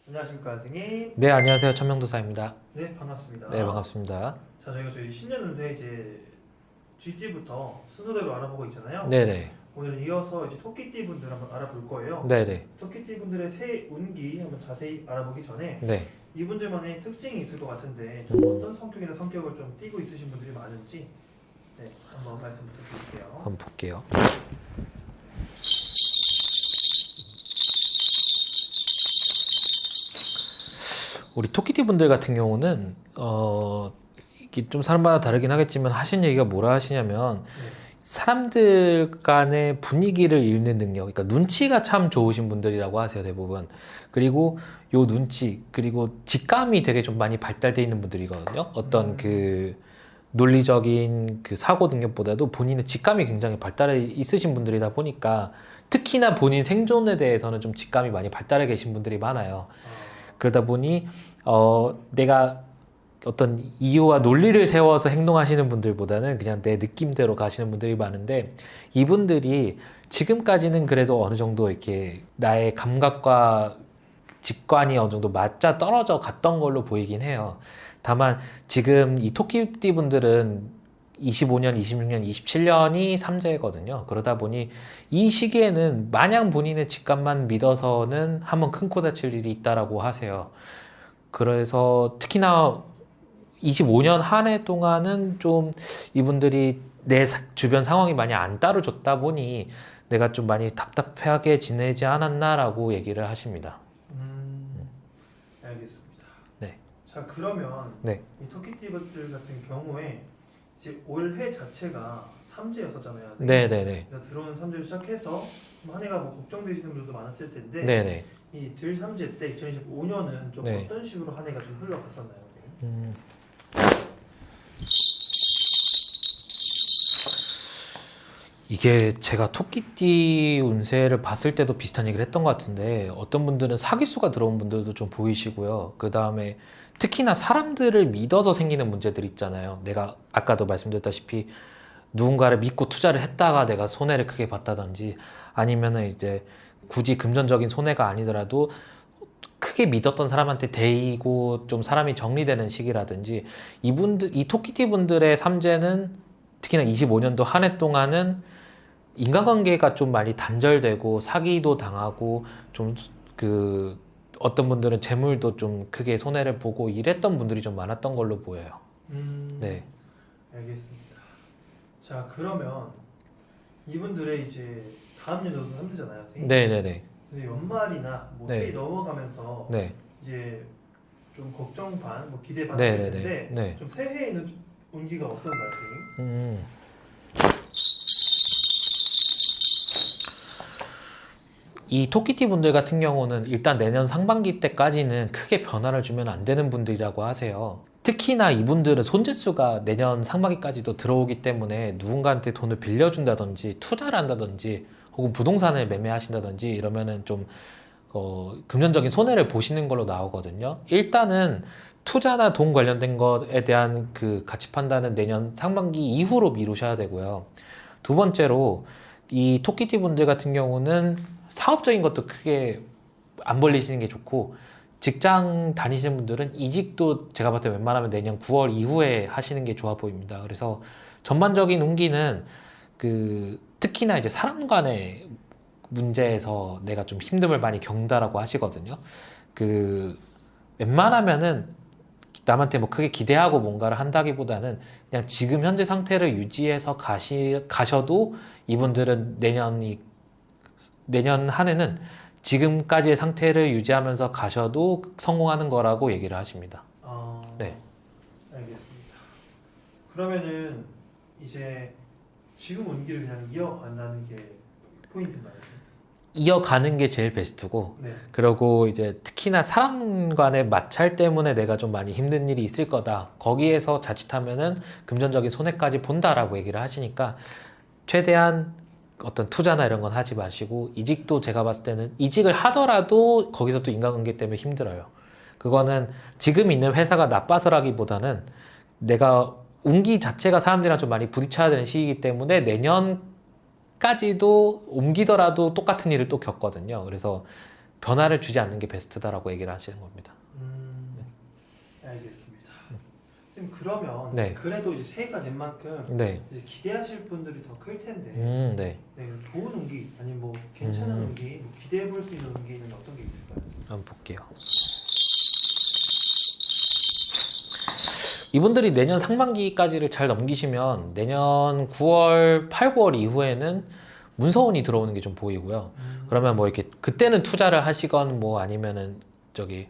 안녕하십니까 선생님. 네, 안녕하세요. 천명도사입니다. 네, 반갑습니다. 네, 반갑습니다. 자, 저희가 저희 신년 운세 이제 GT부터 순서대로 알아보고 있잖아요. 네네. 오늘 이어서 이제 토끼띠 분들 한번 알아볼 거예요. 네네. 토끼띠 분들의 새 운기 한번 자세히 알아보기 전에 네. 이분들만의 특징이 있을 것 같은데 좀 어떤 성격이나 성격을 좀 띠고 있으신 분들이 많은지 한번 말씀 부탁드릴게요. 한번 볼게요. 우리 토끼띠 분들 같은 경우는 이게 좀 사람마다 다르긴 하겠지만 하신 얘기가 뭐라 하시냐면 사람들 간의 분위기를 읽는 능력, 그러니까 눈치가 참 좋으신 분들이라고 하세요, 대부분. 그리고 요 눈치, 그리고 직감이 되게 좀 많이 발달되어 있는 분들이거든요. 어떤 그 논리적인 그 사고 능력보다도 본인의 직감이 굉장히 발달해 있으신 분들이다 보니까 특히나 본인 생존에 대해서는 좀 직감이 많이 발달해 계신 분들이 많아요. 그러다 보니 내가 어떤 이유와 논리를 세워서 행동하시는 분들보다는 그냥 내 느낌대로 가시는 분들이 많은데, 이분들이 지금까지는 그래도 어느 정도 이렇게 나의 감각과 직관이 어느 정도 맞아 떨어져 갔던 걸로 보이긴 해요. 다만 지금 이 토끼띠 분들은 25년, 26년, 27년이 삼재거든요. 그러다 보니 이 시기에는 마냥 본인의 직감만 믿어서는 한번 큰 코 다칠 일이 있다라고 하세요. 그래서 특히나 25년 한 해 동안은 좀 이분들이 내 주변 상황이 많이 안 따라줬다 보니 내가 좀 많이 답답하게 지내지 않았나라고 얘기를 하십니다. 알겠습니다. 네. 자, 그러면 네. 이 토끼띠분들 같은 경우에 이제 올해 자체가 삼재였었잖아요. 네네네. 들어오는 삼재를 시작해서 한 해가 뭐 걱정되시는 분들도 많았을 텐데 네네. 이 들삼재 때 2025년은 좀 네. 어떤 식으로 한 해가 좀 흘러갔었나요? 이게 제가 토끼띠 운세를 봤을 때도 비슷한 얘기를 했던 것 같은데, 어떤 분들은 사기수가 들어온 분들도 좀 보이시고요. 그 다음에 특히나 사람들을 믿어서 생기는 문제들 있잖아요. 내가 아까도 말씀드렸다시피 누군가를 믿고 투자를 했다가 내가 손해를 크게 봤다든지, 아니면은 이제 굳이 금전적인 손해가 아니더라도 크게 믿었던 사람한테 데이고 좀 사람이 정리되는 시기라든지, 이 토끼띠 분들의 삼재는 특히나 25년도 한 해 동안은 인간관계가 좀 많이 단절되고 사기도 당하고 좀 어떤 분들은 재물도 좀 크게 손해를 보고 이랬던 분들이 좀 많았던 걸로 보여요. 네. 알겠습니다. 자, 그러면 이분들의 이제 다음 연도도 삼재잖아요, 선생님. 네네네. 그래서 연말이나 뭐 네. 새해 넘어가면서 네. 이제 좀 걱정 반, 뭐 기대 반 네네네. 하실 텐데 네. 좀 새해에는 좀 운기가 어떤가요, 선생님? 이 토끼띠 분들 같은 경우는 일단 내년 상반기 때까지는 크게 변화를 주면 안 되는 분들이라고 하세요. 특히나 이분들은 손재수가 내년 상반기까지도 들어오기 때문에 누군가한테 돈을 빌려준다든지 투자를 한다든지 혹은 부동산을 매매하신다든지 이러면은 좀 금전적인 손해를 보시는 걸로 나오거든요. 일단은 투자나 돈 관련된 것에 대한 그 가치 판단은 내년 상반기 이후로 미루셔야 되고요. 두 번째로 이 토끼띠 분들 같은 경우는 사업적인 것도 크게 안 벌리시는 게 좋고, 직장 다니시는 분들은 이직도 제가 봤을 때 웬만하면 내년 9월 이후에 하시는 게 좋아 보입니다. 그래서 전반적인 운기는 특히나 이제 사람 간의 문제에서 내가 좀 힘듦을 많이 겪는다라고 하시거든요. 웬만하면은 남한테 뭐 크게 기대하고 뭔가를 한다기보다는 그냥 지금 현재 상태를 유지해서 가셔도 이분들은 내년 한 해는 지금까지의 상태를 유지하면서 가셔도 성공하는 거라고 얘기를 하십니다. 네. 알겠습니다. 그러면은 이제 지금 운기를 그냥 이어간다는 게 포인트인가요? 이어가는 게 제일 베스트고, 네. 그리고 이제 특히나 사람 간의 마찰 때문에 내가 좀 많이 힘든 일이 있을 거다. 거기에서 자칫하면은 금전적인 손해까지 본다라고 얘기를 하시니까 최대한 어떤 투자나 이런 건 하지 마시고, 이직도 제가 봤을 때는 이직을 하더라도 거기서 또 인간관계 때문에 힘들어요. 그거는 지금 있는 회사가 나빠서라기보다는 내가 운기 자체가 사람들이랑 좀 많이 부딪혀야 되는 시기이기 때문에 내년까지도 옮기더라도 똑같은 일을 또 겪거든요. 그래서 변화를 주지 않는 게 베스트다라고 얘기를 하시는 겁니다. 알겠습니다. 선생님 그러면 네. 그래도 이제 새해가 된 만큼 네. 이제 기대하실 분들이 더 클 텐데 네. 네, 좋은 운기 아니면 뭐 괜찮은 운기, 뭐 기대해 볼 수 있는 운기는 어떤 게 있을까요? 한번 볼게요. 이분들이 내년 상반기까지를 잘 넘기시면 내년 9월, 8, 9월 이후에는 문서운이 들어오는 게 좀 보이고요. 그러면 뭐 이렇게 그때는 투자를 하시건 뭐 아니면은 저기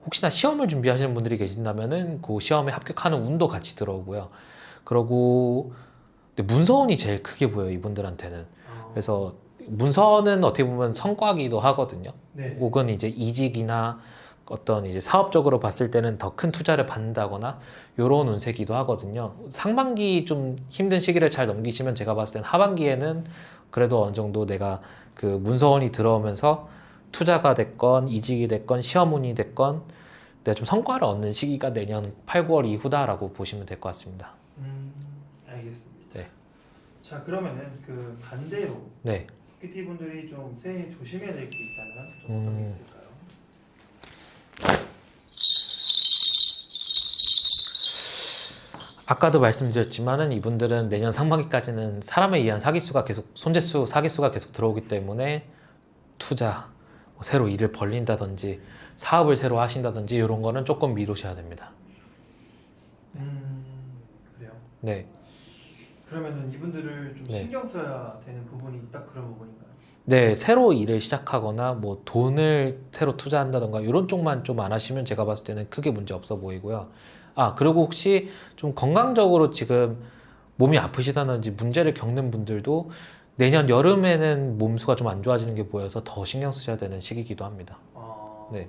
혹시나 시험을 준비하시는 분들이 계신다면은 그 시험에 합격하는 운도 같이 들어오고요. 그러고 근데 문서운이 제일 크게 보여요, 이분들한테는. 그래서 문서는 어떻게 보면 성과기도 하거든요. 네. 혹은 이제 이직이나 어떤 이제 사업적으로 봤을 때는 더 큰 투자를 받는다거나 요런 운세기도 하거든요. 상반기 좀 힘든 시기를 잘 넘기시면 제가 봤을 땐 하반기에는 그래도 어느 정도 내가 그 문서원이 들어오면서 투자가 됐건 이직이 됐건 시험운이 됐건 내가 좀 성과를 얻는 시기가 내년 8, 9월 이후다라고 보시면 될 것 같습니다. 알겠습니다. 네. 자 그러면은 그 반대로 네. 토끼띠 분들이 좀 새해 조심해야 될 게 있다면 좀 어떤 게 있을까요? 아까도 말씀드렸지만은 이분들은 내년 상반기까지는 사람에 의한 사기수가 계속 손재수 사기수가 계속 들어오기 때문에 투자, 뭐 새로 일을 벌린다든지 사업을 새로 하신다든지 이런 거는 조금 미루셔야 됩니다. 그래요. 네. 그러면은 이분들을 좀 네. 신경 써야 되는 부분이 딱 그런 부분인가요? 네, 새로 일을 시작하거나 뭐 돈을 새로 투자한다던가 이런 쪽만 좀 안 하시면 제가 봤을 때는 크게 문제 없어 보이고요. 아, 그리고 혹시 좀 건강적으로 지금 몸이 아프시다든지 문제를 겪는 분들도 내년 여름에는 몸수가 좀 안 좋아지는 게 보여서 더 신경 쓰셔야 되는 시기이기도 합니다. 네.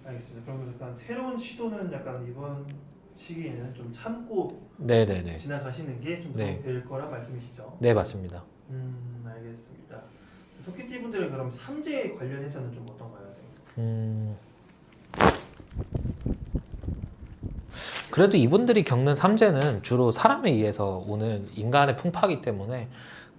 알겠습니다. 그러면 약간 새로운 시도는 약간 이번 시기에는 좀 참고 네네네. 지나가시는 게 좀 네. 도움이 될 거라 말씀이시죠? 네, 맞습니다. 알겠습니다. 토끼띠 분들은 그럼 삼재 관련해서는 좀 어떤가요? 선생님? 그래도 이분들이 겪는 삼재는 주로 사람에 의해서 오는 인간의 풍파이기 때문에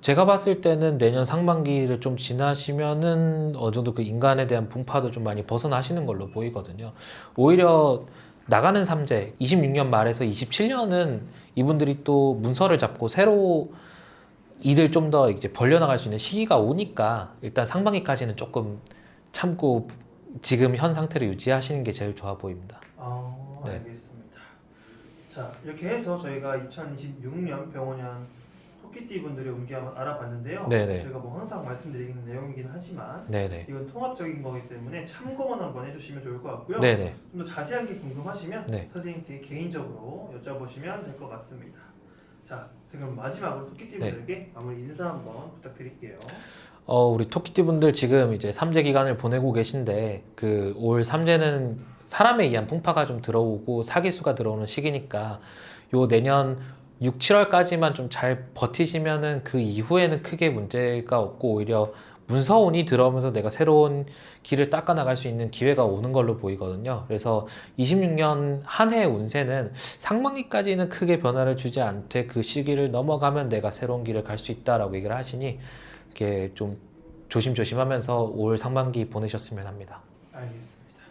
제가 봤을 때는 내년 상반기를 좀 지나시면은 어느 정도 그 인간에 대한 풍파도 좀 많이 벗어나시는 걸로 보이거든요. 오히려 나가는 삼재 26년 말에서 27년은 이분들이 또 문서를 잡고 새로 일을 좀 더 이제 벌려나갈 수 있는 시기가 오니까 일단 상반기까지는 조금 참고 지금 현 상태를 유지하시는 게 제일 좋아 보입니다. 네. 알겠습니다. 자 이렇게 해서 저희가 2026년 병원년 토끼띠 분들의 운기 한번 알아봤는데요. 네네. 저희가 뭐 항상 말씀드리는 내용이긴 하지만 네네. 이건 통합적인 거기 때문에 참고만 한번 해주시면 좋을 것 같고요. 네네. 좀 더 자세한 게 궁금하시면 네. 선생님께 개인적으로 여쭤보시면 될 것 같습니다. 자, 지금 마지막으로 토끼띠 네. 분들에게 마무리 인사 한번 부탁드릴게요. 우리 토끼띠 분들 지금 이제 삼재 기간을 보내고 계신데 그 올 삼재는 사람에 의한 풍파가 좀 들어오고 사기수가 들어오는 시기니까 요 내년 6, 7월까지만 좀 잘 버티시면은 그 이후에는 크게 문제가 없고 오히려 문서운이 들어오면서 내가 새로운 길을 닦아 나갈 수 있는 기회가 오는 걸로 보이거든요. 그래서 26년 한 해 운세는 상반기까지는 크게 변화를 주지 않되 그 시기를 넘어가면 내가 새로운 길을 갈 수 있다라고 얘기를 하시니 이렇게 좀 조심조심하면서 올 상반기 보내셨으면 합니다. 알겠습니다.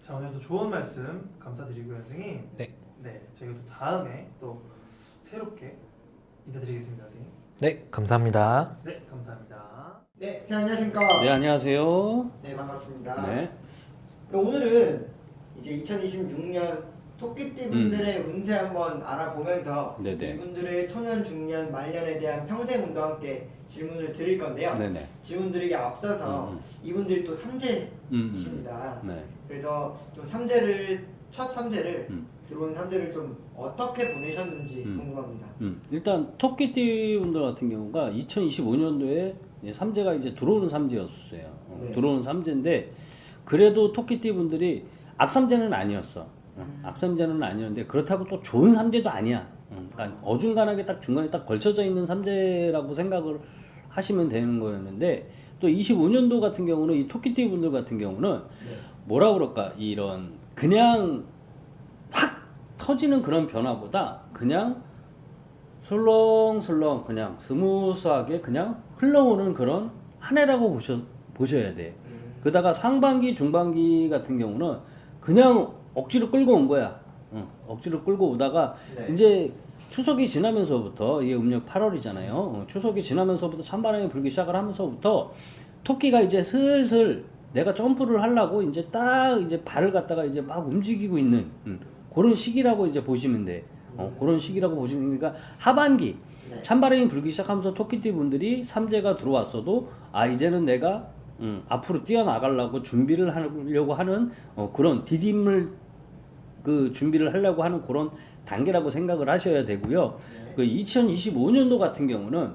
자, 오늘도 좋은 말씀 감사드리고요, 선생님. 네. 네, 저희가 또 다음에 또 새롭게 인사드리겠습니다, 선생님. 네, 감사합니다. 네, 감사합니다. 네, 선생님 안녕하십니까? 네, 안녕하세요. 네, 반갑습니다. 네. 네, 오늘은 이제 2026년 토끼띠 분들의 운세 한번 알아보면서 네네. 이분들의 초년, 중년, 말년에 대한 평생 운도 함께 질문을 드릴 건데요. 네네. 질문 드리기 앞서서 이분들이 또 삼재이십니다. 네. 그래서 좀 첫 삼재를 들어온 삼재를 좀 어떻게 보내셨는지 궁금합니다. 일단 토끼띠 분들 같은 경우가 2025년도에 삼재가 이제 들어오는 삼재였어요. 네. 들어오는 삼재인데 그래도 토끼띠 분들이 악삼재는 아니었어. 악삼재는 아니었는데 그렇다고 또 좋은 삼재도 아니야. 그러니까 어중간하게 딱 중간에 딱 걸쳐져 있는 삼재라고 생각을 하시면 되는 거였는데 또 25년도 같은 경우는 이 토끼띠 분들 같은 경우는 네. 뭐라 그럴까 이런 그냥 확 터지는 그런 변화보다 그냥 설렁설렁 그냥 스무스하게 그냥 흘러오는 그런 한 해라고 보셔야 돼. 그다가 상반기, 중반기 같은 경우는 그냥 억지로 끌고 온 거야. 억지로 끌고 오다가 네. 이제 추석이 지나면서부터 이게 음력 8월이잖아요. 추석이 지나면서부터 찬바람이 불기 시작을 하면서부터 토끼가 이제 슬슬 내가 점프를 하려고 이제 딱 이제 발을 갖다가 이제 막 움직이고 있는 그런 시기라고 이제 보시면 돼. 그런 시기라고 보시면 그러니까 하반기 네. 찬바람이 불기 시작하면서 토끼띠 분들이 삼재가 들어왔어도 아 이제는 내가 앞으로 뛰어나가려고 준비를 하려고 하는 그런 디딤을 그 준비를 하려고 하는 그런 단계라고 생각을 하셔야 되고요. 네. 그 2025년도 같은 경우는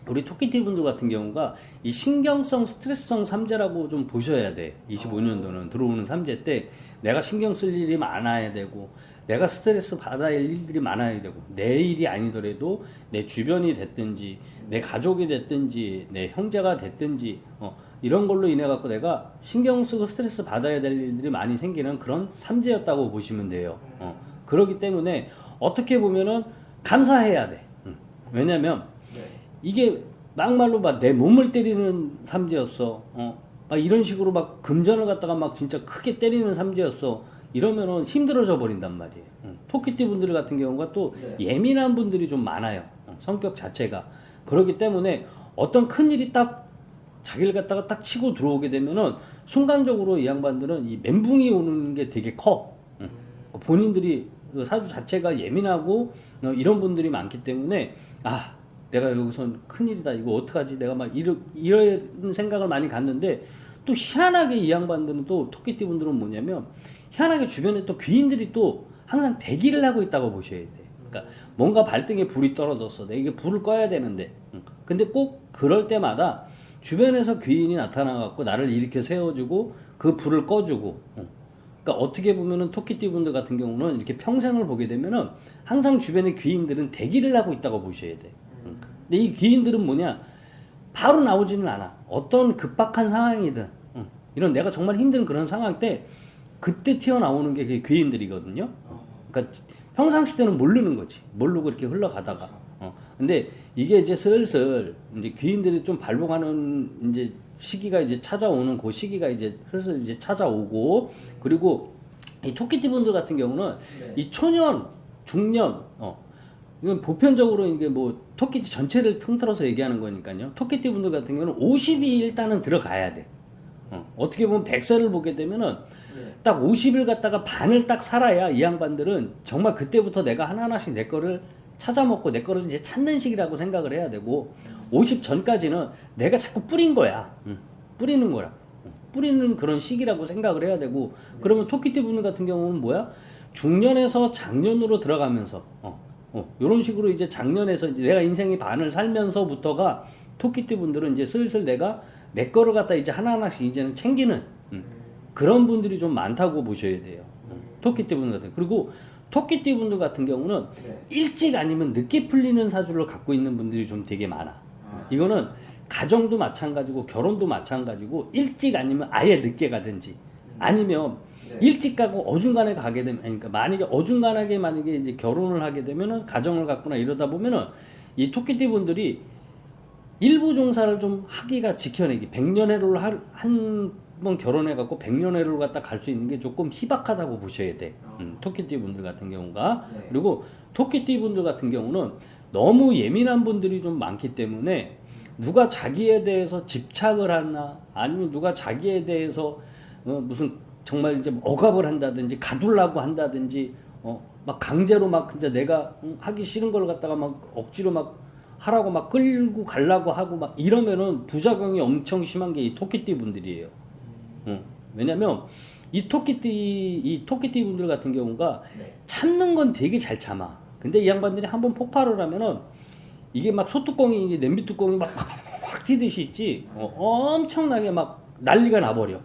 우리 토끼띠 분들 같은 경우가 이 신경성 스트레스성 삼재라고 좀 보셔야 돼. 25년도는 들어오는 삼재 때 내가 신경 쓸 일이 많아야 되고 내가 스트레스 받아야 할 일들이 많아야 되고 내 일이 아니더라도 내 주변이 됐든지 내 가족이 됐든지 내 형제가 됐든지 이런 걸로 인해 갖고 내가 신경 쓰고 스트레스 받아야 될 일들이 많이 생기는 그런 삼재였다고 보시면 돼요. 그렇기 때문에 어떻게 보면은 감사해야 돼. 왜냐면 네. 이게 막말로 막 내 몸을 때리는 삼재였어. 막 이런 식으로 막 금전을 갖다가 막 진짜 크게 때리는 삼재였어. 이러면은 힘들어져 버린단 말이에요. 토끼띠 분들 같은 경우가 또 네. 예민한 분들이 좀 많아요. 성격 자체가. 그렇기 때문에 어떤 큰 일이 딱 자기를 갖다가 딱 치고 들어오게 되면은 순간적으로 이 양반들은 이 멘붕이 오는 게 되게 커. 본인들이 그 사주 자체가 예민하고 이런 분들이 많기 때문에 아 내가 여기선 큰일이다 이거 어떡하지 내가 막 이런 생각을 많이 갖는데 또 희한하게 이 양반들은 또 토끼띠 분들은 뭐냐면 희한하게 주변에 또 귀인들이 또 항상 대기를 하고 있다고 보셔야 돼. 그러니까 뭔가 발등에 불이 떨어졌어. 내가 이게 불을 꺼야 되는데. 근데 꼭 그럴 때마다 주변에서 귀인이 나타나갖고 나를 일으켜 세워주고 그 불을 꺼주고. 그러니까 어떻게 보면은 토끼띠 분들 같은 경우는 이렇게 평생을 보게 되면은 항상 주변에 귀인들은 대기를 하고 있다고 보셔야 돼. 근데 이 귀인들은 뭐냐? 바로 나오지는 않아. 어떤 급박한 상황이든 이런 내가 정말 힘든 그런 상황 때 그때 튀어나오는 게 그게 귀인들이거든요. 그러니까 평상시 때는 모르는 거지. 모르고 이렇게 흘러가다가. 근데 이게 이제 슬슬 이제 귀인들이 좀 발복하는 이제 시기가 이제 찾아오는 그 시기가 이제 슬슬 이제 찾아오고 그리고 이 토끼띠 분들 같은 경우는 네. 이 초년, 중년, 이건 보편적으로 이게 뭐 토끼띠 전체를 통틀어서 얘기하는 거니까요. 토끼띠 분들 같은 경우는 50이 일단은 들어가야 돼. 어떻게 보면 100세를 보게 되면은 네. 딱 50을 갖다가 반을 딱 살아야 이 양반들은 정말 그때부터 내가 하나하나씩 내 거를 찾아먹고 내 거를 이제 찾는 시기라고 생각을 해야 되고 50 전까지는 내가 자꾸 뿌린 거야. 뿌리는 거라. 뿌리는 그런 시기라고 생각을 해야 되고 그러면 토끼띠 분들 같은 경우는 뭐야? 중년에서 장년으로 들어가면서 이런 식으로 이제 장년에서 이제 내가 인생의 반을 살면서부터가 토끼띠 분들은 이제 슬슬 내가 내 거를 갖다 이제 하나하나씩 이제는 챙기는 그런 분들이 좀 많다고 보셔야 돼요. 토끼띠 분들 같은 그리고 토끼띠 분들 같은 경우는 네. 일찍 아니면 늦게 풀리는 사주를 갖고 있는 분들이 좀 되게 많아. 이거는 가정도 마찬가지고 결혼도 마찬가지고 일찍 아니면 아예 늦게 가든지 아니면 네. 일찍 가고 어중간에 가게 되면 그러니까 만약에 어중간하게 만약에 이제 결혼을 하게 되면은 가정을 갖거나 이러다 보면은 이 토끼띠 분들이 일부 종사를 좀 하기가 지켜내기 100년해로를 한 번 결혼해 갖고 100년해로를 갖다 갈 수 있는 게 조금 희박하다고 보셔야 돼. 토끼띠 분들 같은 경우가 네. 그리고 토끼띠 분들 같은 경우는 너무 예민한 분들이 좀 많기 때문에 누가 자기에 대해서 집착을 하나 아니면 누가 자기에 대해서 무슨 정말 이제 억압을 한다든지 가둘라고 한다든지 막 강제로 막 진짜 내가 하기 싫은 걸 갖다가 막 억지로 막 하라고 막 끌고 가려고 하고 막 이러면은 부작용이 엄청 심한 게 이 토끼띠 분들이에요. 왜냐면 이 토끼띠 분들 같은 경우가 네. 참는 건 되게 잘 참아. 근데 이 양반들이 한번 폭발을 하면은 이게 막 소뚜껑이 냄비 뚜껑이 막 확 튀듯이 있지. 엄청나게 막 난리가 나버려.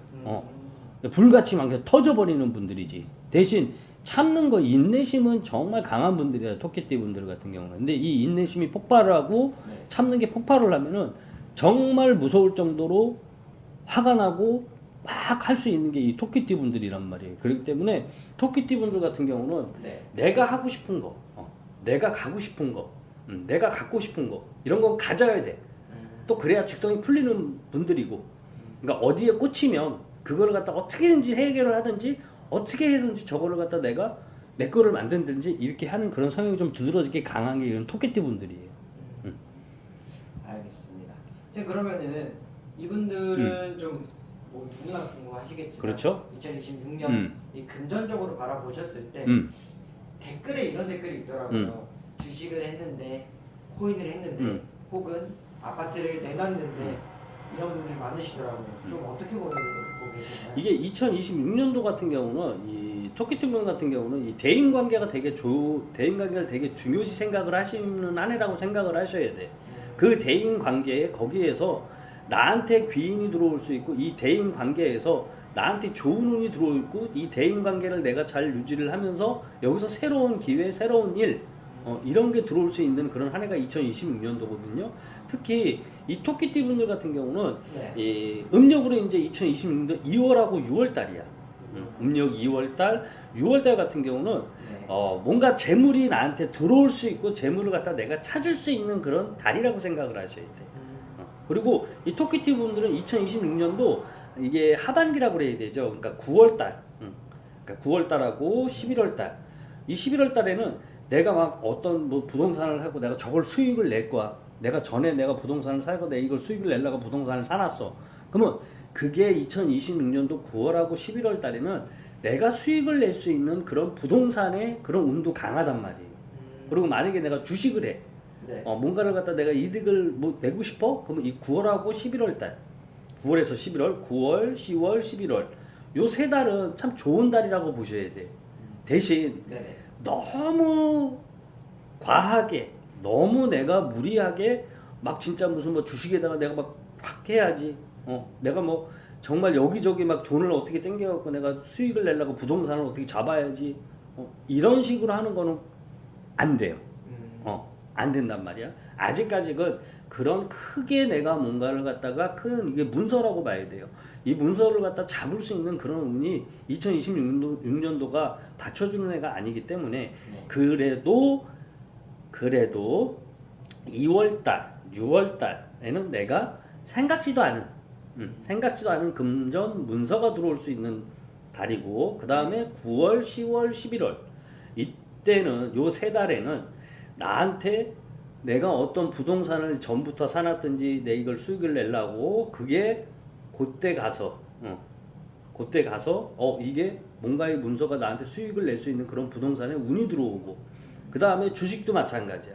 불같이 막 터져버리는 분들이지. 대신 참는 거 인내심은 정말 강한 분들이야. 토끼띠 분들 같은 경우는. 근데 이 인내심이 폭발을 하고 참는 게 폭발을 하면은 정말 무서울 정도로 화가 나고 막 할 수 있는 게 이 토끼띠 분들이란 말이에요. 그렇기 때문에 토끼띠 분들 같은 경우는 네. 내가 하고 싶은 거, 내가 가고 싶은 거, 내가 갖고 싶은 거 이런 건 가져야 돼. 또 그래야 직성이 풀리는 분들이고 그러니까 어디에 꽂히면 그거를 갖다 어떻게든지 해결을 하든지 어떻게 해든지 저거를 갖다 내가 내 거를 만든든지 이렇게 하는 그런 성향이 좀 두드러지게 강한 게 이런 토끼띠 분들이에요. 알겠습니다. 그러면은 이분들은 좀 뭐 누구나 궁금하시겠지만 그렇죠? 2026년 이 금전적으로 바라보셨을 때 댓글에 이런 댓글이 있더라고요. 주식을 했는데 코인을 했는데 혹은 아파트를 내놨는데 이런 분들이 많으시더라고요. 좀 어떻게 보고 계시나요? 이게 2026년도 같은 경우는 이 토끼띠 분 같은 경우는 이 대인 관계가 대인 관계를 되게 중요시 생각을 하시는 한 해라고 생각을 하셔야 돼. 그 대인 관계에 거기에서 나한테 귀인이 들어올 수 있고 이 대인 관계에서 나한테 좋은 운이 들어오고 이 대인 관계를 내가 잘 유지를 하면서 여기서 새로운 기회, 새로운 일 이런 게 들어올 수 있는 그런 한 해가 2026년도거든요. 특히 이 토끼띠 분들 같은 경우는 이 음력으로 이제 2026년 2월하고 6월 달이야. 음력 2월 달, 6월 달 같은 경우는 뭔가 재물이 나한테 들어올 수 있고 재물을 갖다 내가 찾을 수 있는 그런 달이라고 생각을 하셔야 돼. 그리고 이 토끼띠 분들은 2026년도 이게 하반기라고 그래야 되죠. 그러니까 9월 달, 그러니까 9월 달하고 11월 달. 이 11월 달에는 내가 막 어떤 뭐 부동산을 하고 내가 저걸 수익을 낼 거야. 내가 전에 내가 부동산을 살고 내가 이걸 수익을 내려고 부동산을 사놨어. 그러면 그게 2026년도 9월하고 11월 달에는 내가 수익을 낼 수 있는 그런 부동산의 그런 운도 강하단 말이에요. 그리고 만약에 내가 주식을 해. 뭔가를 갖다 내가 이득을 뭐 내고 싶어? 그러면 이 9월하고 11월 달. 9월에서 11월, 9월, 10월, 11월. 요 세 달은 참 좋은 달이라고 보셔야 돼. 대신 너무 과하게, 너무 내가 무리하게 막 진짜 무슨 뭐 주식에다가 내가 막 확 해야지. 내가 뭐 정말 여기저기 막 돈을 어떻게 땡겨갖고 내가 수익을 내려고 부동산을 어떻게 잡아야지. 이런 식으로 하는 거는 안 돼요. 안 된단 말이야. 아직까지는 그런 크게 내가 뭔가를 갖다가 큰 이게 문서라고 봐야 돼요. 이 문서를 갖다 잡을 수 있는 그런 운이 2026년도가 받쳐주는 애가 아니기 때문에 그래도 2월달, 6월달에는 내가 생각지도 않은 금전 문서가 들어올 수 있는 달이고 그 다음에 9월, 10월, 11월 이때는 요 세 달에는 나한테 내가 어떤 부동산을 전부터 사놨든지 내 이걸 수익을 내려고 그게 그때 가서 이게 뭔가의 문서가 나한테 수익을 낼 수 있는 그런 부동산에 운이 들어오고 그 다음에 주식도 마찬가지야.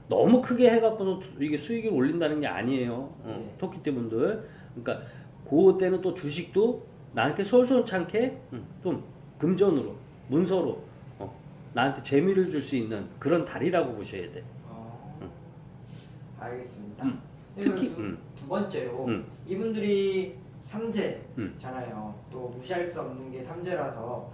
너무 크게 해갖고서 이게 수익을 올린다는 게 아니에요. 토끼띠 분들. 그러니까 그때는 또 주식도 나한테 솔솔찮게 좀 금전으로 문서로 나한테 재미를 줄 수 있는 그런 달이라고 보셔야 돼. 알겠습니다. 특히 두 번째로 이분들이 삼재잖아요. 또 무시할 수 없는 게 삼재라서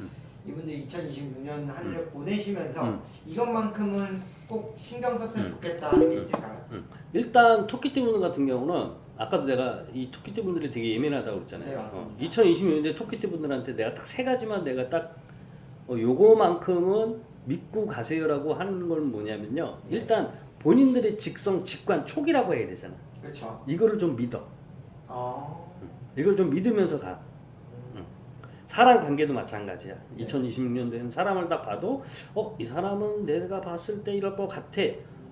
이분들이 2026년 한 해를 보내시면서 이것만큼은 꼭 신경 썼으면 좋겠다 하는 게 있을까요? 일단 토끼띠 분들 같은 경우는 아까도 내가 이 토끼띠 분들이 되게 예민하다고 그랬잖아요. 네, 맞습니다. 2026년에 토끼띠 분들한테 내가 딱 세 가지만 내가 딱 요거만큼은 믿고 가세요라고 하는 건 뭐냐면요. 일단 본인들의 직성, 직관, 촉이라고 해야 되잖아. 그렇죠. 이거를 좀 믿어. 이걸 좀 믿으면서 가. 사람 관계도 마찬가지야. 2026년도에는 사람을 딱 봐도 이 사람은 내가 봤을 때 이럴 것 같아.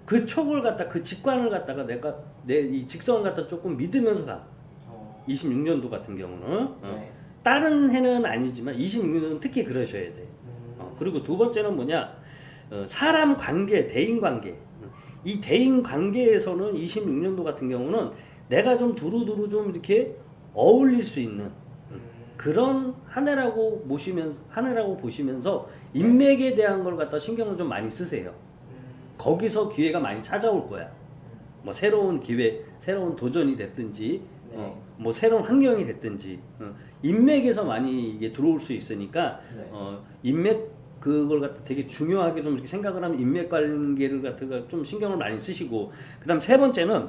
그 촉을 갖다 그 직관을 갖다가 내가 내 이 직성을 갖다 조금 믿으면서 가. 26년도 같은 경우는 다른 해는 아니지만 26년도는 특히 그러셔야 돼. 그리고 두 번째는 뭐냐? 사람 관계, 대인 관계. 이 대인 관계에서는 26년도 같은 경우는 내가 좀 두루두루 좀 이렇게 어울릴 수 있는 그런 한 해라고 보시면서 인맥에 대한 걸 갖다 신경을 좀 많이 쓰세요. 거기서 기회가 많이 찾아올 거야. 뭐 새로운 기회, 새로운 도전이 됐든지, 뭐 새로운 환경이 됐든지, 인맥에서 많이 이게 들어올 수 있으니까, 인맥 그걸 갖다 되게 중요하게 좀 이렇게 생각을 하면 인맥 관계를 갖다가 좀 신경을 많이 쓰시고, 그다음 세 번째는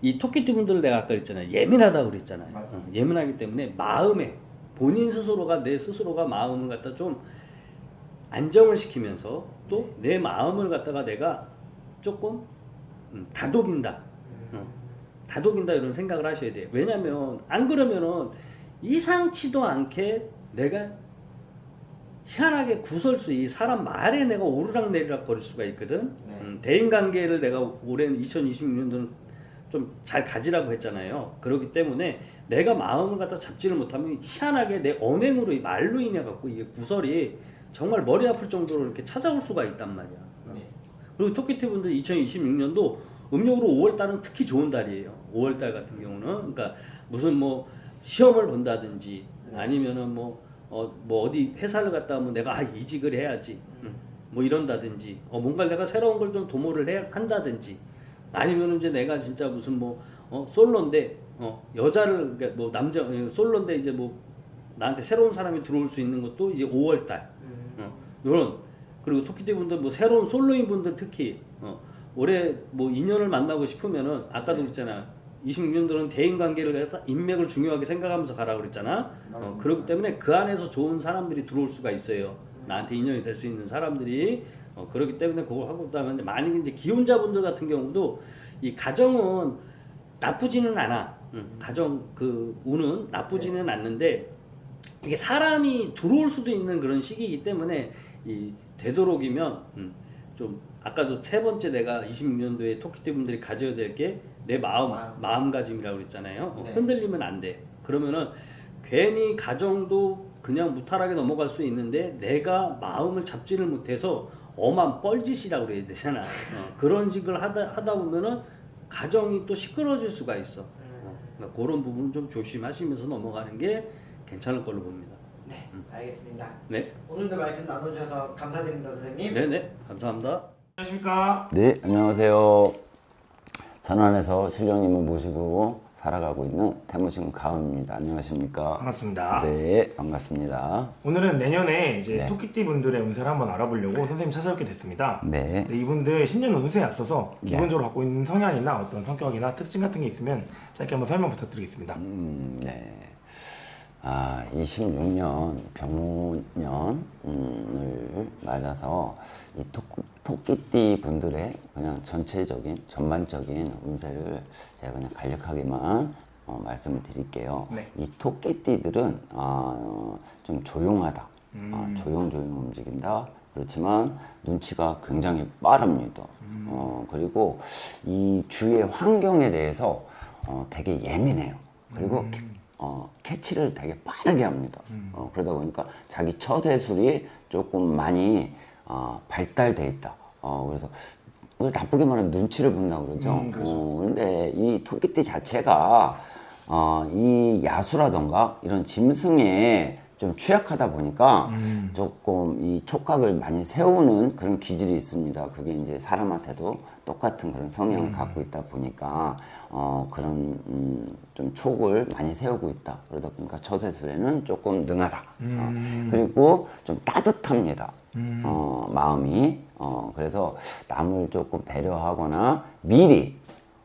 이 토끼띠 분들 내가 아까 그랬잖아요. 예민하다고 그랬잖아요. 예민하기 때문에 마음에 본인 스스로가 내 스스로가 마음을 갖다 좀 안정을 시키면서 또 내 마음을 갖다가 내가 조금 다독인다. 다독인다 이런 생각을 하셔야 돼요. 왜냐면 안 그러면은 이상치도 않게 내가 희한하게 구설수 이 사람 말에 내가 오르락 내리락 거릴 수가 있거든. 네. 대인관계를 내가 올해 2026년도는 좀 잘 가지라고 했잖아요. 그렇기 때문에 내가 마음을 갖다 잡지를 못하면 희한하게 내 언행으로 이 말로 인해 갖고 이게 구설이 정말 머리 아플 정도로 이렇게 찾아올 수가 있단 말이야. 네. 그리고 토끼티 분들 2026년도 음력으로 5월달은 특히 좋은 달이에요. 5월달 같은 경우는 그러니까 무슨 뭐 시험을 본다든지 아니면은 뭐 어디 회사를 갔다 오면 내가 이직을 해야지 뭐 이런다든지 뭔가 내가 새로운 걸 좀 도모를 해야 한다든지 아니면 이제 내가 진짜 무슨 뭐 솔로인데 여자를 그러니까 뭐 남자 솔로인데 이제 뭐 나한테 새로운 사람이 들어올 수 있는 것도 이제 5월달 요런 그리고 토끼띠 분들 뭐 새로운 솔로인 분들 특히 올해 뭐 인연을 만나고 싶으면은 아까도 그랬잖아 26년도는 대인관계를 갖다 인맥을 중요하게 생각하면서 가라고 그랬잖아. 그렇기 때문에 그 안에서 좋은 사람들이 들어올 수가 있어요. 나한테 인연이 될 수 있는 사람들이 그렇기 때문에 그걸 하고 있다면 만약에 이제 기혼자분들 같은 경우도 이 가정은 나쁘지는 않아. 가정 그 운은 나쁘지는 않는데 이게 사람이 들어올 수도 있는 그런 시기이기 때문에 이 되도록이면 좀 아까도 세 번째 내가 26년도에 토끼띠 분들이 가져야 될 게 내 마음가짐이라고 그랬잖아요. 네. 흔들리면 안 돼. 그러면은 괜히 가정도 그냥 무탈하게 넘어갈 수 있는데 내가 마음을 잡지를 못해서 엄한 뻘짓이라고 그래야 되잖아. 그런 식을 하다 보면은 가정이 또 시끄러질 수가 있어. 그러니까 그런 부분은 좀 조심하시면서 넘어가는 게 괜찮을 걸로 봅니다. 네, 알겠습니다. 네. 오늘도 말씀 나눠주셔서 감사드립니다, 선생님. 네네, 감사합니다. 안녕하십니까. 네, 안녕하세요. 전환에서 신령님을 모시고 살아가고 있는 태무신 가은입니다. 안녕하십니까? 반갑습니다. 네, 반갑습니다. 오늘은 내년에 이제 네. 토끼띠 분들의 운세를 한번 알아보려고 선생님 찾아뵙게 됐습니다. 네. 네, 이분들 신년 운세에 앞서서 네. 기본적으로 갖고 있는 성향이나 어떤 성격이나 특징 같은 게 있으면 짧게 한번 설명 부탁드리겠습니다. 네. 26년 병문년을 맞아서 이 토끼띠 분들의 그냥 전체적인 전반적인 운세를 제가 그냥 간략하게만 말씀을 드릴게요. 네. 이 토끼띠들은 좀 조용하다. 조용조용 움직인다. 그렇지만 눈치가 굉장히 빠릅니다. 그리고 이 주위의 환경에 대해서 되게 예민해요. 그리고 캐치를 되게 빠르게 합니다. 그러다 보니까 자기 처세술이 조금 많이 발달돼 있다. 그래서 나쁘게 말하면 눈치를 본다고 그러죠. 그렇죠. 그런데 이 토끼띠 자체가 이 야수라던가 이런 짐승에 좀 취약하다 보니까 조금 이 촉각을 많이 세우는 그런 기질이 있습니다. 그게 이제 사람한테도 똑같은 그런 성향을 갖고 있다 보니까 그런 좀 촉을 많이 세우고 있다. 그러다 보니까 처세술에는 조금 능하다. 그리고 좀 따뜻합니다. 마음이 그래서 남을 조금 배려하거나 미리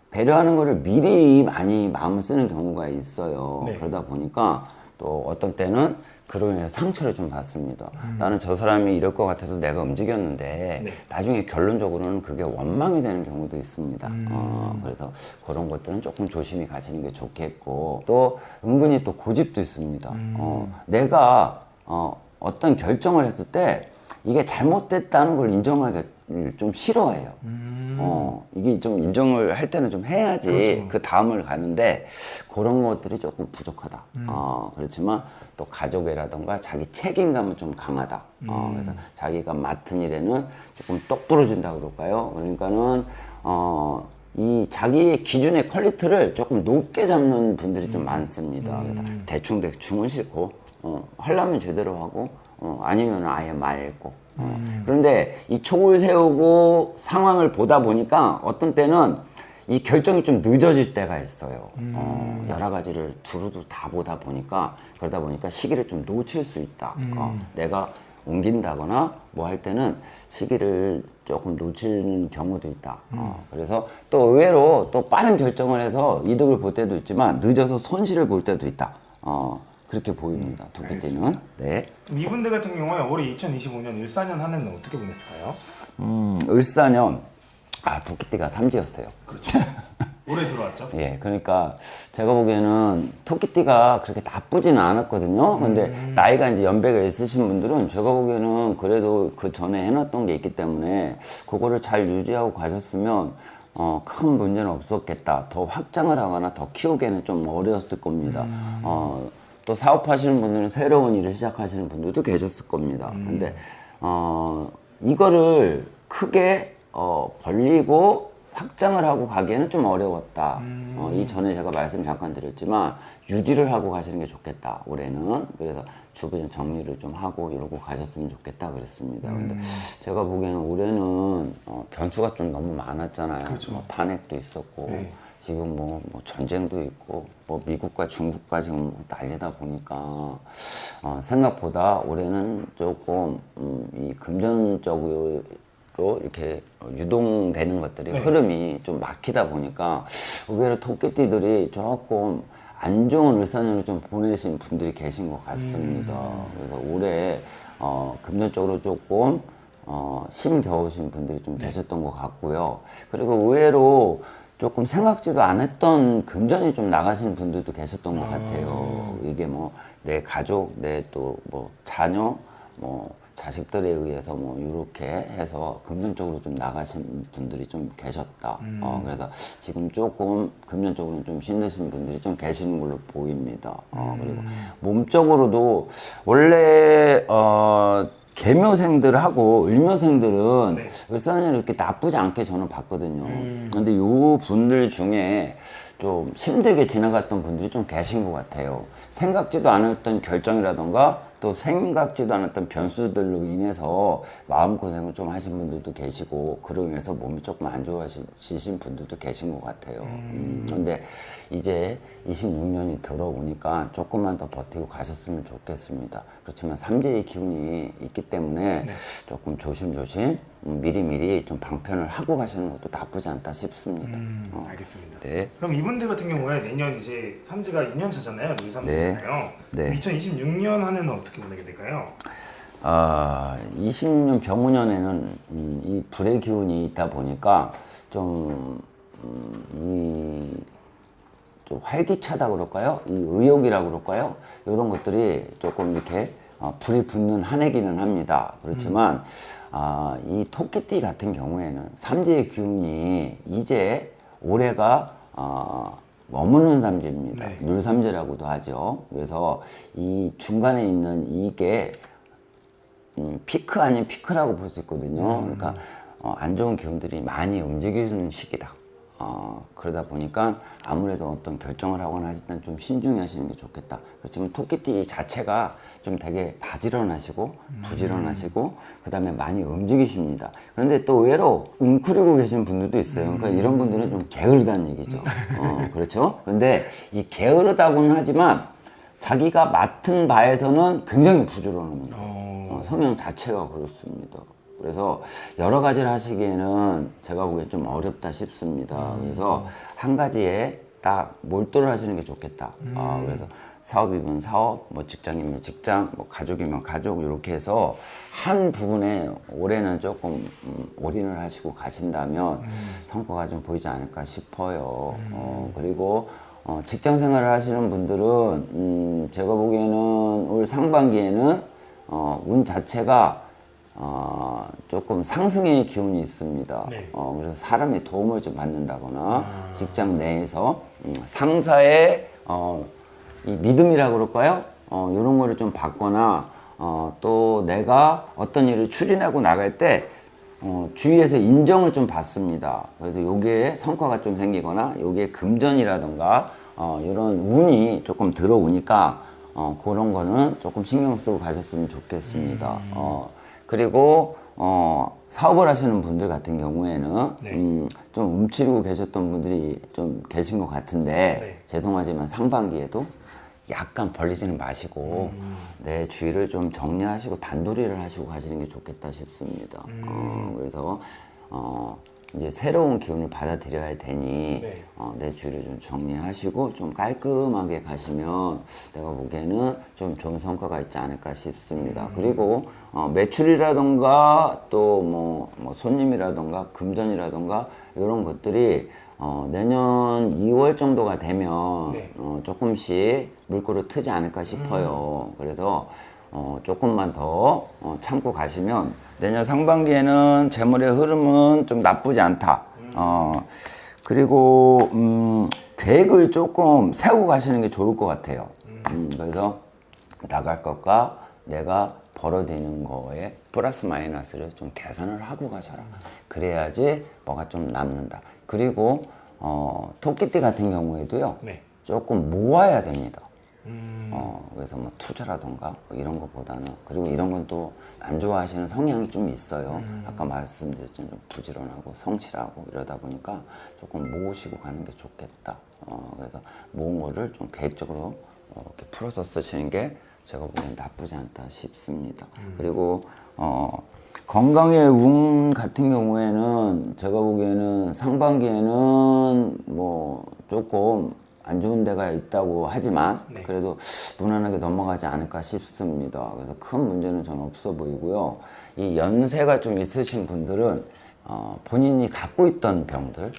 배려하는 거를 미리 많이 마음을 쓰는 경우가 있어요. 네. 그러다 보니까 또 어떤 때는 그로 인해서 상처를 좀 받습니다. 나는 저 사람이 이럴 것 같아서 내가 움직였는데 네. 나중에 결론적으로는 그게 원망이 되는 경우도 있습니다. 그래서 그런 것들은 조금 조심히 가시는 게 좋겠고 또 은근히 또 고집도 있습니다. 내가 어떤 결정을 했을 때 이게 잘못됐다는 걸 인정하기 좀 싫어해요. 이게 좀 인정을 할 때는 좀 해야지 그렇죠. 그 다음을 가는데 그런 것들이 조금 부족하다. 그렇지만 또 가족이라던가 자기 책임감은 좀 강하다. 그래서 자기가 맡은 일에는 조금 똑 부러진다 그럴까요? 그러니까는 이 자기의 기준의 퀄리티를 조금 높게 잡는 분들이 좀 많습니다. 그래서 대충은 싫고 하려면 제대로 하고 아니면 아예 말고. 그런데 이 촉을 세우고 상황을 보다 보니까 어떤 때는 이 결정이 좀 늦어질 때가 있어요. 여러 가지를 두루두 다 보다 보니까 그러다 보니까 시기를 좀 놓칠 수 있다. 내가 옮긴다거나 뭐 할 때는 시기를 조금 놓치는 경우도 있다. 그래서 또 의외로 또 빠른 결정을 해서 이득을 볼 때도 있지만 늦어서 손실을 볼 때도 있다. 그렇게 보입니다. 토끼띠는. 네. 이분들 같은 경우에 올해 2025년 을사년 한 해는 어떻게 보냈을까요? 을사년 토끼띠가 삼지였어요. 그렇죠. 올해 들어왔죠? 예, 그러니까 제가 보기에는 토끼띠가 그렇게 나쁘지는 않았거든요. 근데 나이가 이제 연배가 있으신 분들은 제가 보기에는 그래도 그 전에 해놨던 게 있기 때문에 그거를 잘 유지하고 가셨으면 큰 문제는 없었겠다. 더 확장을 하거나 더 키우기에는 좀 어려웠을 겁니다. 또 사업하시는 분들은 새로운 일을 시작하시는 분들도 계셨을 겁니다. 근데 이거를 크게 벌리고 확장을 하고 가기에는 좀 어려웠다. 이전에 제가 말씀 잠깐 드렸지만 유지를 하고 가시는 게 좋겠다. 올해는. 그래서 주변 정리를 좀 하고 이러고 가셨으면 좋겠다 그랬습니다. 근데 제가 보기에는 올해는 변수가 좀 너무 많았잖아요. 그렇죠. 뭐 탄핵도 있었고 네. 지금 뭐 전쟁도 있고 뭐 미국과 중국과 지금 뭐 난리다 보니까 생각보다 올해는 조금 이 금전적으로 이렇게 유동되는 것들이 네. 흐름이 좀 막히다 보니까 의외로 토끼띠들이 조금 안 좋은 일상을 좀 보내신 분들이 계신 것 같습니다. 그래서 올해 금전적으로 조금 힘겨우신 분들이 좀 계셨던 것 같고요. 그리고 의외로 조금 생각지도 않았던 금전이 좀 나가시는 분들도 계셨던 것 같아요. 이게 뭐 내 가족, 내 또 뭐 자녀, 뭐 자식들에 의해서 뭐 이렇게 해서 금전적으로 좀 나가신 분들이 좀 계셨다. 그래서 지금 조금 금전적으로 좀 힘드신 분들이 좀 계시는 걸로 보입니다. 그리고 몸적으로도 원래 계묘생들하고 을묘생들은 네. 을사년이 이렇게 나쁘지 않게 저는 봤거든요. 근데 요 분들 중에 좀 힘들게 지나갔던 분들이 좀 계신 것 같아요. 생각지도 않았던 결정이라던가 또 생각지도 않았던 변수들로 인해서 마음고생을 좀 하신 분들도 계시고 그로 인해서 몸이 조금 안 좋아지신 분들도 계신 것 같아요. 근데 이제 26년이 들어오니까 조금만 더 버티고 가셨으면 좋겠습니다. 그렇지만 삼재의 기운이 있기 때문에 네. 조금 조심조심 미리미리 좀 방편을 하고 가시는 것도 나쁘지 않다 싶습니다. 알겠습니다. 네. 그럼 이분들 같은 경우에 내년 이제 삼지가 2년 차잖아요. 물삼지잖아요. 네. 2026년 한 해는 어떻게 보내게 될까요? 20년 병우년에는 이 불의 기운이 있다 보니까 좀 좀 활기차다 그럴까요? 이 의욕이라고 그럴까요? 이런 것들이 조금 이렇게 불이 붙는 한 해기는 합니다. 그렇지만 이 토끼띠 같은 경우에는 삼재의 기운이 이제 올해가 머무는 삼재입니다. 네. 물삼재라고도 하죠. 그래서 이 중간에 있는 이게 피크 아닌 피크라고 볼 수 있거든요. 그러니까 안 좋은 기운들이 많이 움직이는 시기다. 그러다 보니까 아무래도 어떤 결정을 하거나 하실 때는 좀 신중히 하시는 게 좋겠다. 그렇지만 토끼띠 자체가 좀 되게 바지런하시고 부지런하시고 그 다음에 많이 움직이십니다. 그런데 또 의외로 웅크리고 계신 분들도 있어요. 그러니까 이런 분들은 좀 게으르다는 얘기죠. 그렇죠? 근데 이 게으르다고는 하지만 자기가 맡은 바에서는 굉장히 부지런합니다. 성향 자체가 그렇습니다. 그래서 여러 가지를 하시기에는 제가 보기엔 좀 어렵다 싶습니다. 그래서 한 가지에 딱 몰두를 하시는 게 좋겠다. 그래서 사업이면 사업, 뭐 직장이면 직장, 뭐 가족이면 가족 이렇게 해서 한 부분에 올해는 조금 올인을 하시고 가신다면 성과가 좀 보이지 않을까 싶어요. 그리고 직장 생활을 하시는 분들은 제가 보기에는 올 상반기에는 운 자체가 조금 상승의 기운이 있습니다. 네. 그래서 사람의 도움을 좀 받는다거나 직장 내에서 상사의 이 믿음이라고 그럴까요? 이런 거를 좀 받거나 또 내가 어떤 일을 추진하고 나갈 때 주위에서 인정을 좀 받습니다. 그래서 요게 성과가 좀 생기거나 요게 금전이라던가 이런 운이 조금 들어오니까 그런 거는 조금 신경 쓰고 가셨으면 좋겠습니다. 그리고 사업을 하시는 분들 같은 경우에는 네. 좀 움츠리고 계셨던 분들이 좀 계신 것 같은데 네. 죄송하지만 상반기에도 약간 벌리지는 마시고 내 주위를 좀 정리하시고 단도리를 하시고 가시는 게 좋겠다 싶습니다. 그래서 이제 새로운 기운을 받아들여야 되니 네. 내 주위를 좀 정리하시고 좀 깔끔하게 가시면 내가 보기에는 좀 좋은 성과가 있지 않을까 싶습니다. 그리고 매출이라던가 또 뭐 손님이라던가 금전이라던가 이런 것들이 내년 2월 정도가 되면 네. 조금씩 물꼬를 트지 않을까 싶어요. 그래서 조금만 더 참고 가시면 내년 상반기에는 재물의 흐름은 좀 나쁘지 않다. 그리고 계획을 조금 세우고 가시는 게 좋을 것 같아요. 그래서 나갈 것과 내가 벌어들이는 거에 플러스 마이너스를 좀 계산을 하고 가셔라. 그래야지 뭐가 좀 남는다. 그리고 토끼띠 같은 경우에도요. 네. 조금 모아야 됩니다. 그래서 뭐 투자라던가 뭐 이런 것보다는, 그리고 이런 건 또 안 좋아하시는 성향이 좀 있어요. 아까 말씀드렸지만 좀 부지런하고 성실하고 이러다 보니까 조금 모으시고 가는 게 좋겠다. 그래서 모은 거를 좀 계획적으로 이렇게 풀어서 쓰시는 게 제가 보기엔 나쁘지 않다 싶습니다. 그리고 건강의 운 같은 경우에는 제가 보기에는 상반기에는 뭐 조금 안 좋은 데가 있다고 하지만 네. 그래도 무난하게 넘어가지 않을까 싶습니다. 그래서 큰 문제는 저는 없어 보이고요. 이 연세가 좀 있으신 분들은 본인이 갖고 있던 병들,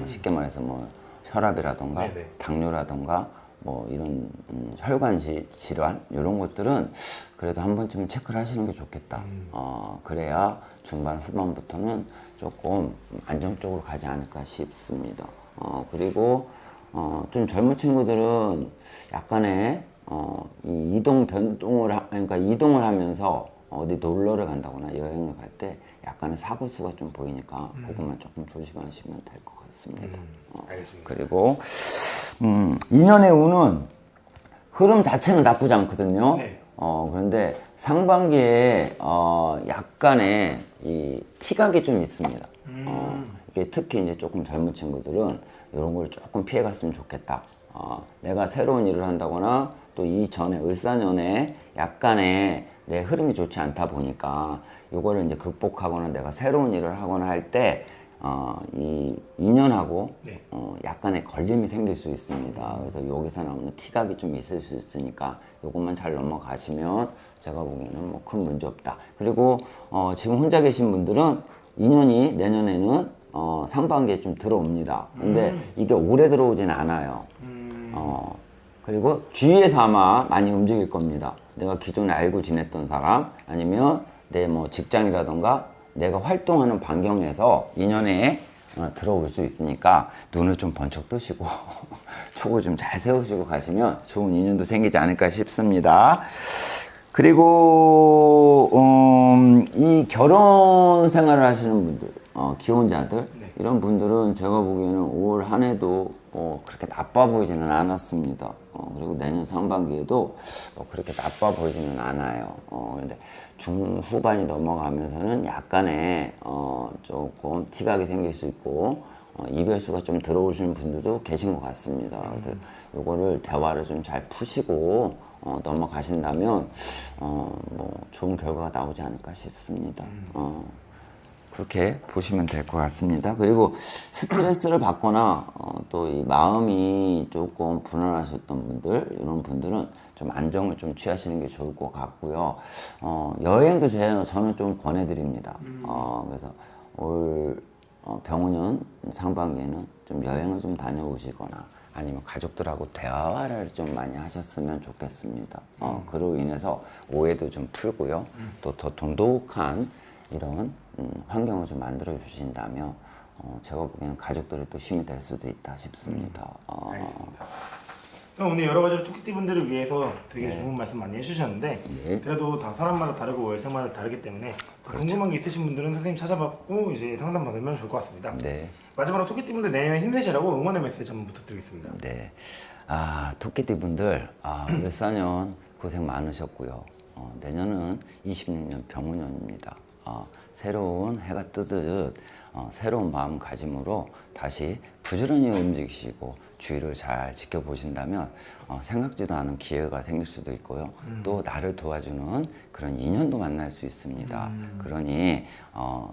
쉽게 말해서 뭐 혈압이라던가 네네. 당뇨라던가 뭐 이런 혈관 질환 이런 것들은 그래도 한 번쯤은 체크를 하시는 게 좋겠다. 그래야 중반 후반부터는 조금 안정적으로 가지 않을까 싶습니다. 그리고 좀 젊은 친구들은 약간의 이 그러니까 이동을 하면서 어디 놀러를 간다거나 여행을 갈 때 약간의 사고 수가 좀 보이니까 그것만 조금 조심하시면 될 것 같습니다. 알겠습니다. 그리고 2년의 운은 흐름 자체는 나쁘지 않거든요. 네. 그런데 상반기에 약간의 이 티각이 좀 있습니다. 이게 특히 이제 조금 젊은 친구들은 이런 걸 조금 피해 갔으면 좋겠다. 내가 새로운 일을 한다거나 또 이전에 을사년에 약간의 내 흐름이 좋지 않다 보니까 이거를 이제 극복하거나 내가 새로운 일을 하거나 할 때 이 인연하고 네. 약간의 걸림이 생길 수 있습니다. 그래서 여기서 나오는 티각이 좀 있을 수 있으니까 이것만 잘 넘어가시면 제가 보기에는 뭐 큰 문제 없다. 그리고 지금 혼자 계신 분들은 인연이 내년에는 상반기에 좀 들어옵니다. 근데 이게 오래 들어오진 않아요. 그리고 주위에서 아마 많이 움직일 겁니다. 내가 기존에 알고 지냈던 사람 아니면 내 뭐 직장이라던가 내가 활동하는 반경에서 인연에 들어올 수 있으니까 눈을 좀 번쩍 뜨시고 촉을 좀 잘 세우시고 가시면 좋은 인연도 생기지 않을까 싶습니다. 그리고 이 결혼 생활을 하시는 분들, 기혼자들 네. 이런 분들은 제가 보기에는 올 한 해도 그렇게 나빠 보이지는 않았습니다. 그리고 내년 상반기에도 그렇게 나빠 보이지는 않아요. 그런데 중후반이 넘어가면서는 약간의 조금 티각이 생길 수 있고 이별수가 좀 들어오시는 분들도 계신 것 같습니다. 그래서 요거를 대화를 좀 잘 푸시고 넘어가신다면 뭐 좋은 결과가 나오지 않을까 싶습니다. 그렇게 보시면 될 것 같습니다. 그리고 스트레스를 받거나 또 이 마음이 조금 불안하셨던 분들, 이런 분들은 좀 안정을 좀 취하시는 게 좋을 것 같고요. 여행도 저는 좀 권해드립니다. 그래서 올 병원년 상반기에는 좀 여행을 좀 다녀오시거나 아니면 가족들하고 대화를 좀 많이 하셨으면 좋겠습니다. 그로 인해서 오해도 좀 풀고요. 또 더 돈독한 이런 환경을 좀 만들어 주신다면 제가 보기에는 가족들이 또 힘이 될 수도 있다 싶습니다. 알겠습니다. 그럼 오늘 여러 가지로 토끼띠 분들을 위해서 되게 네. 좋은 말씀 많이 해주셨는데 네. 그래도 다 사람마다 다르고 월생마다 다르기 때문에 궁금한 게 있으신 분들은 선생님 찾아뵙고 이제 상담 받으면 좋을 것 같습니다. 네. 마지막으로 토끼띠 분들 내년 힘내시라고 응원의 메시지 한번 부탁드리겠습니다. 네. 토끼띠 분들, 을사년 고생 많으셨고요. 내년은 26년 병우년입니다. 새로운 해가 뜨듯 새로운 마음가짐으로 다시 부지런히 움직이시고 주위를 잘 지켜보신다면 생각지도 않은 기회가 생길 수도 있고요. 또 나를 도와주는 그런 인연도 만날 수 있습니다. 그러니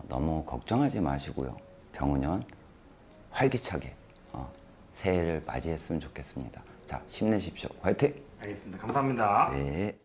너무 걱정하지 마시고요. 병은년 활기차게 새해를 맞이했으면 좋겠습니다. 자, 힘내십시오. 화이팅! 알겠습니다. 감사합니다. 네.